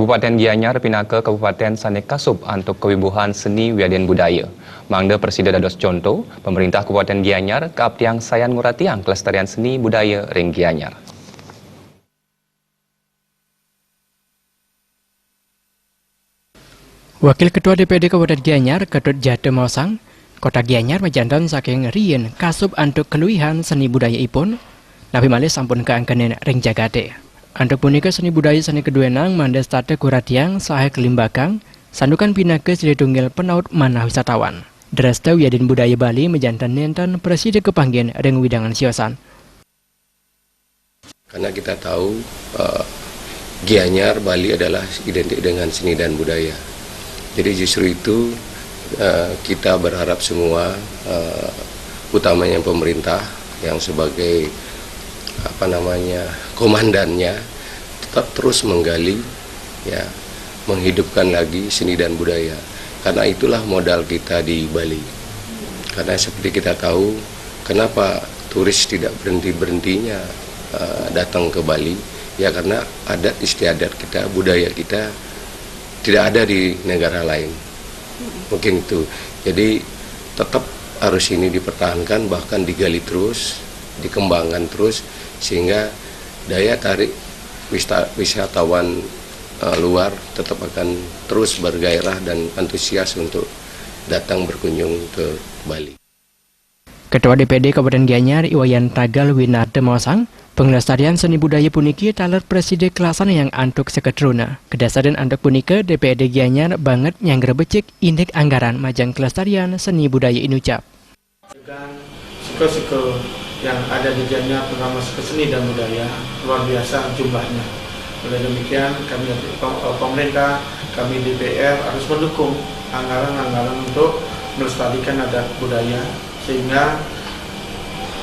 Kabupaten Gianyar pindah ke Kabupaten Sanekasup untuk kewibuhan seni wiaden budaya. Mangda Presiden dados contoh, pemerintah Kabupaten Gianyar keabdiang sayan nguratiang kelestarian seni budaya ring Gianyar. Wakil Ketua DPD Kabupaten Gianyar, Ketut Jate Mausang, Kota Gianyar majantan saking rien kasup antuk keluihan seni budaya ipun, nabi malih sampun keangkenen ring jagate. Antuk punika seni budaya seni keduenang mandes tate kuratiang sahe kelimbakang, sandukan pinake Sidetunggal penaut manah wisatawan. Dresta wiaden budaya Bali majantan nenten Presiden kepanggen ring widangan siosan. Karena kita tahu Gianyar Bali adalah identik dengan seni dan budaya. Jadi justru itu kita berharap semua, utamanya pemerintah yang sebagai komandannya, tetap terus menggali, ya, menghidupkan lagi seni dan budaya. Karena itulah modal kita di Bali. Karena seperti kita tahu, kenapa turis tidak berhentinya datang ke Bali? Ya karena adat istiadat kita, budaya kita tidak ada di negara lain. Mungkin itu. Jadi tetap harus ini dipertahankan, bahkan digali terus, dikembangkan terus, sehingga daya tarik wisatawan luar tetap akan terus bergairah dan antusias untuk datang berkunjung ke Bali. Ketua DPD Kabupaten Gianyar Iwayan Tagal Winarde Mausang, pengelestarian seni budaya puniki taler Presiden kelasan yang antuk seketruna. Kedasaran antuk punike DPD Gianyar banget yang grebecik indek anggaran majang kelestarian seni budaya inucap. Dengan suku-suku yang ada di Gianyar terutama suku seni dan budaya luar biasa jumlahnya. Oleh demikian kami pemerintah, kami DPR harus mendukung anggaran-anggaran untuk melestarikan adat budaya sehingga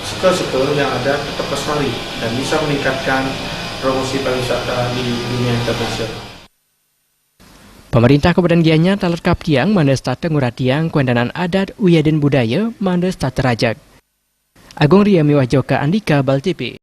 suku-suku yang ada tetap lestari dan bisa meningkatkan promosi pariwisata di dunia internasional. Pemerintah Kabupaten Gianyar taler kaptiang mandes tate nguratiang kuendanan adat wiaden budaya mandes tate rajak. Agung Ria Miwah Joka Andika Bal TV.